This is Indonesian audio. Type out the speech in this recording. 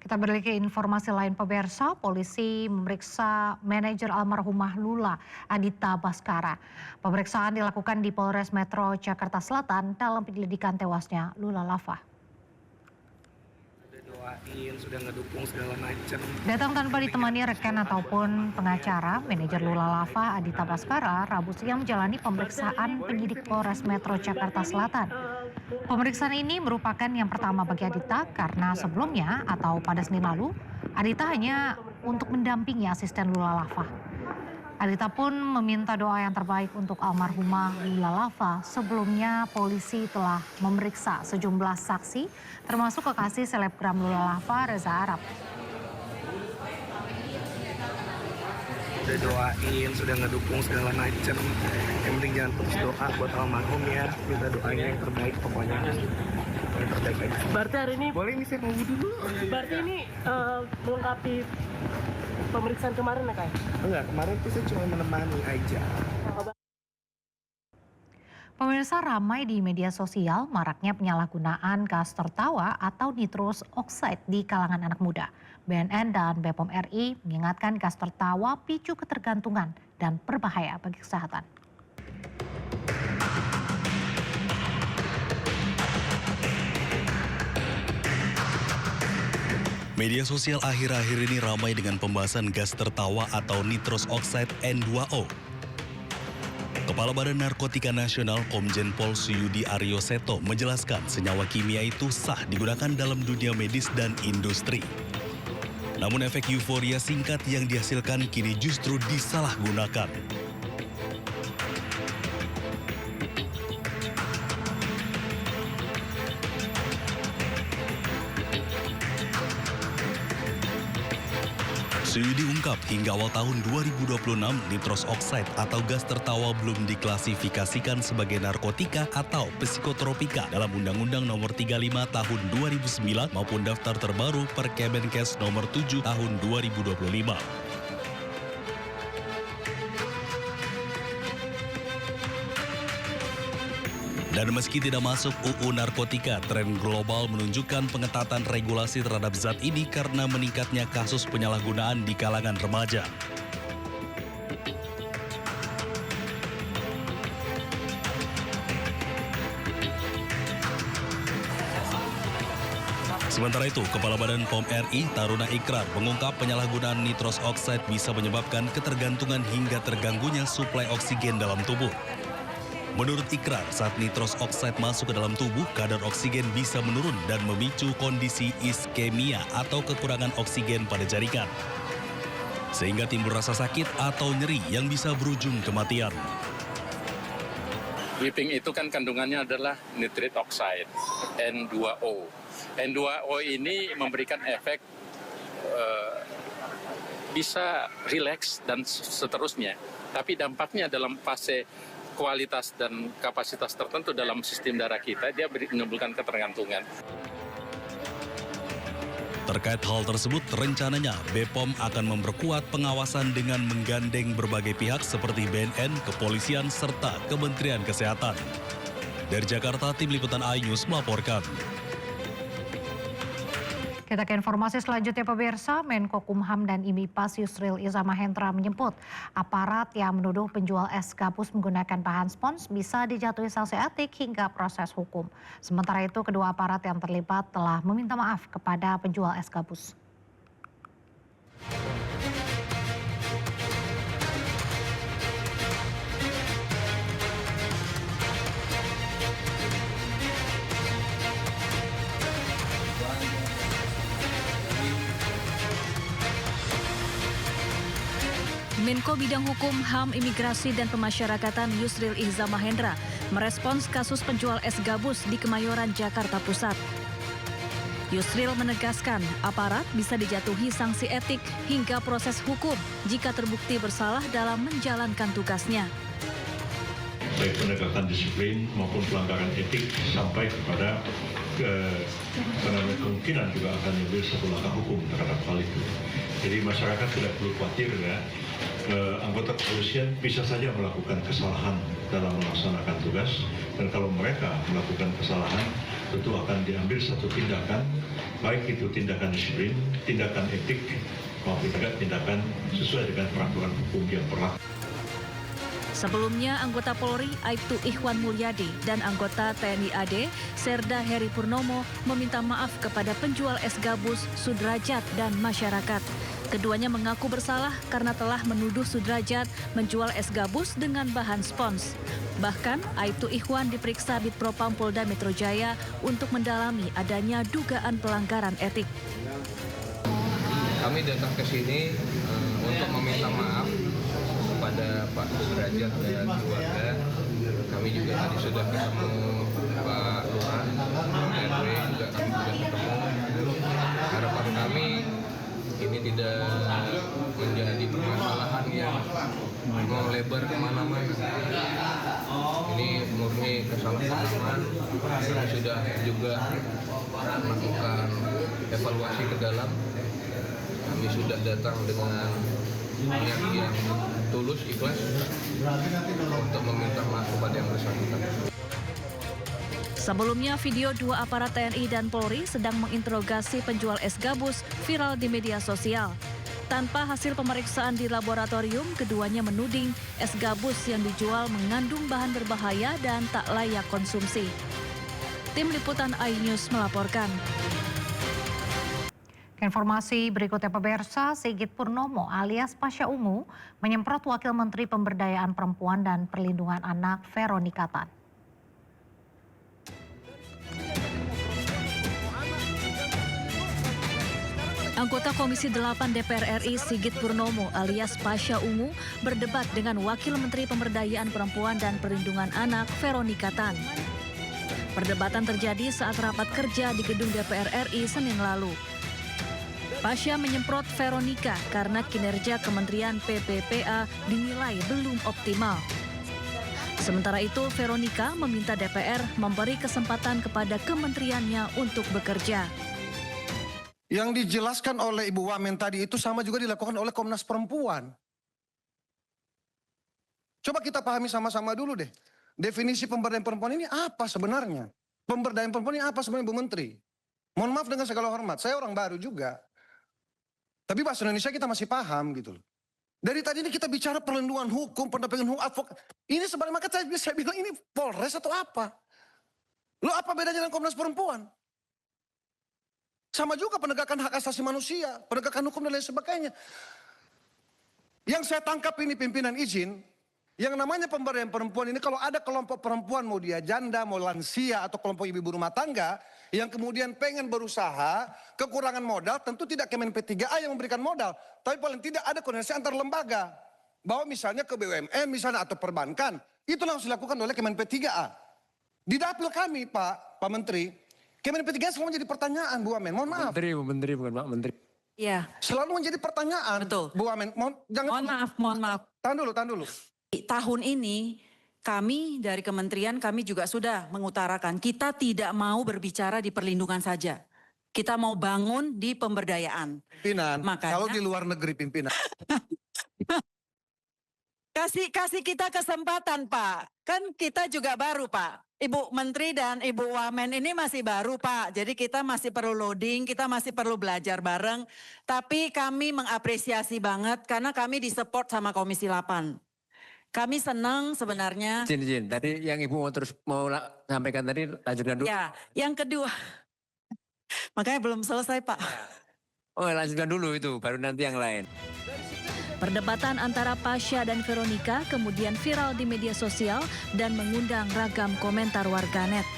Kita beralih ke informasi lain pemirsa, polisi memeriksa manajer almarhumah Lula, Adita Baskara. Pemeriksaan dilakukan di Polres Metro Jakarta Selatan dalam penyelidikan tewasnya Lula Lava. Sudah doain, sudah ngedukung segala macam. Datang tanpa ditemani rekan ataupun pengacara, manajer Lula Lava, Adita Baskara, Rabu siang menjalani pemeriksaan penyidik Polres Metro Jakarta Selatan. Pemeriksaan ini merupakan yang pertama bagi Adita karena sebelumnya atau pada Senin lalu, Adita hanya untuk mendampingi asisten Lula Lava. Adita pun meminta doa yang terbaik untuk almarhumah Lula Lava. Sebelumnya polisi telah memeriksa sejumlah saksi termasuk kekasih selebgram Lula Lava, Reza Arab. Sudah doain, sudah ngedukung segala macam. Yang penting jangan putus doa buat almarhum ya. Minta doanya yang terbaik pokoknya. Yang terbaik aja. Berarti hari ini Boleh ini saya mau wudhu dulu. berarti ini melengkapi pemeriksaan kemarin ya, Kak? Enggak, kemarin tuh saya cuma menemani aja. Pemirsa, ramai di media sosial maraknya penyalahgunaan gas tertawa atau nitrous oxide di kalangan anak muda. BNN dan BPOM RI mengingatkan gas tertawa picu ketergantungan dan berbahaya bagi kesehatan. Media sosial akhir-akhir ini ramai dengan pembahasan gas tertawa atau nitrous oxide N2O. Kepala Badan Narkotika Nasional Komjen Pol Suyudi Aryo Seto menjelaskan senyawa kimia itu sah digunakan dalam dunia medis dan industri. Namun efek euforia singkat yang dihasilkan kini justru disalahgunakan. Suyudi ungkap hingga awal tahun 2026 nitrous oxide atau gas tertawa belum diklasifikasikan sebagai narkotika atau psikotropika dalam Undang-Undang Nomor 35 Tahun 2009 maupun daftar terbaru Perkemenkes Nomor 7 Tahun 2025. Dan meski tidak masuk UU Narkotika, tren global menunjukkan pengetatan regulasi terhadap zat ini karena meningkatnya kasus penyalahgunaan di kalangan remaja. Sementara itu, Kepala Badan POM RI, Taruna Ikrar, mengungkap penyalahgunaan nitrous oxide bisa menyebabkan ketergantungan hingga terganggunya suplai oksigen dalam tubuh. Menurut Ikrar, saat nitrous oxide masuk ke dalam tubuh, kadar oksigen bisa menurun dan memicu kondisi iskemia atau kekurangan oksigen pada jaringan. Sehingga timbul rasa sakit atau nyeri yang bisa berujung kematian. Whipping itu kan kandungannya adalah nitrate oxide, N2O. N2O ini memberikan efek bisa rileks dan seterusnya. Tapi dampaknya dalam fase kualitas dan kapasitas tertentu dalam sistem darah kita, dia menimbulkan ketergantungan. Terkait hal tersebut, rencananya BPOM akan memperkuat pengawasan dengan menggandeng berbagai pihak seperti BNN, kepolisian, serta Kementerian Kesehatan. Dari Jakarta, Tim Liputan iNews melaporkan. Kita ke informasi selanjutnya pemirsa, Menko Kumham dan IMIPAS Yusril Iza Mahendra menyebut aparat yang menuduh penjual es gabus menggunakan bahan spons bisa dijatuhi sanksi etik hingga proses hukum. Sementara itu kedua aparat yang terlibat telah meminta maaf kepada penjual es gabus. Menko Bidang Hukum, HAM, Imigrasi, dan Pemasyarakatan Yusril Iza Mahendra merespons kasus penjual es gabus di Kemayoran, Jakarta Pusat. Yusril menegaskan aparat bisa dijatuhi sanksi etik hingga proses hukum jika terbukti bersalah dalam menjalankan tugasnya. Baik penegakan disiplin maupun pelanggaran etik sampai kepada kemungkinan juga akan mengambil satu langkah hukum terhadap hal itu. Jadi masyarakat tidak perlu khawatir ya. Anggota kepolisian bisa saja melakukan kesalahan dalam melaksanakan tugas, dan kalau mereka melakukan kesalahan tentu akan diambil satu tindakan, baik itu tindakan disiplin, tindakan etik, maupun juga tindakan sesuai dengan peraturan hukum yang berlaku. Sebelumnya, anggota Polri Aibtu Ikhwan Mulyadi dan anggota TNI AD Serda Heri Purnomo meminta maaf kepada penjual es gabus, Sudrajat, dan masyarakat. Keduanya mengaku bersalah karena telah menuduh Sudrajat menjual es gabus dengan bahan spons. Bahkan, Aibtu Ikhwan diperiksa di Propam Polda Metro Jaya untuk mendalami adanya dugaan pelanggaran etik. Kami datang ke sini untuk meminta maaf kepada Pak Sudrajat dan keluarga. Kami juga tadi sudah ketemu Pak Lurah, Pak RW juga kami sudah ketemu. Harapan kami ini tidak menjadi permasalahan yang melebar kemana-mana. Ini murni kesalahpahaman. Kami sudah juga melakukan evaluasi ke dalam. Kami sudah datang dengan niat yang tulus, ikhlas untuk meminta maaf kepada yang bersangkutan. Sebelumnya, video dua aparat TNI dan Polri sedang menginterogasi penjual es gabus viral di media sosial. Tanpa hasil pemeriksaan di laboratorium, keduanya menuding es gabus yang dijual mengandung bahan berbahaya dan tak layak konsumsi. Tim Liputan iNews melaporkan. Informasi berikutnya pemirsa, Sigit Purnomo alias Pasha Ungu menyemprot Wakil Menteri Pemberdayaan Perempuan dan Perlindungan Anak Veronika Tan. Anggota Komisi 8 DPR RI Sigit Purnomo alias Pasha Ungu berdebat dengan Wakil Menteri Pemberdayaan Perempuan dan Perlindungan Anak Veronika Tan. Perdebatan terjadi saat rapat kerja di gedung DPR RI Senin lalu. Pasha menyemprot Veronika karena kinerja Kementerian PPPA dinilai belum optimal. Sementara itu, Veronika meminta DPR memberi kesempatan kepada kementeriannya untuk bekerja. Yang dijelaskan oleh Ibu Wamen tadi itu sama juga dilakukan oleh Komnas Perempuan. Coba kita pahami sama-sama dulu deh. Definisi pemberdayaan perempuan ini apa sebenarnya? Pemberdayaan perempuan ini apa sebenarnya, Bu Menteri? Mohon maaf dengan segala hormat, saya orang baru juga. Tapi bahasa Indonesia kita masih paham gitu loh. Dari tadi ini kita bicara perlindungan hukum, pendampingan hukum, advokat. Ini sebenarnya maka saya bilang ini Polres atau apa? Lo apa bedanya dengan Komnas Perempuan? Sama juga penegakan hak asasi manusia, penegakan hukum dan lain sebagainya. Yang saya tangkap ini pimpinan izin, yang namanya pemberdayaan perempuan ini kalau ada kelompok perempuan mau dia janda, mau lansia atau kelompok ibu rumah tangga yang kemudian pengen berusaha, kekurangan modal, tentu tidak Kemen P3A yang memberikan modal, tapi paling tidak ada koordinasi antar lembaga. Bahwa misalnya ke BUMN misalnya atau perbankan, itu langsung dilakukan oleh Kemen P3A. Di dapil kami Pak Menteri, Kemen P3A selalu menjadi pertanyaan Bu Wamen, mohon maaf. Bu Menteri bukan Pak Menteri. Iya. Selalu menjadi pertanyaan. Betul. Bu Wamen, Mohon maaf. Tahan dulu. Tahun ini kami dari kementerian kami juga sudah mengutarakan kita tidak mau berbicara di perlindungan saja. Kita mau bangun di pemberdayaan. Pimpinan, Makanya, kalau di luar negeri pimpinan. kasih kita kesempatan Pak. Kan kita juga baru Pak. Ibu Menteri dan Ibu Wamen ini masih baru Pak. Jadi kita masih perlu loading, kita masih perlu belajar bareng. Tapi kami mengapresiasi banget karena kami disupport sama Komisi 8. Kami senang sebenarnya. Izin. Tadi yang Ibu mau sampaikan tadi lanjutkan dulu. Ya, yang kedua. Makanya belum selesai Pak. Oh lanjutkan dulu itu, baru nanti yang lain. Perdebatan antara Pasha dan Veronika kemudian viral di media sosial dan mengundang ragam komentar warganet.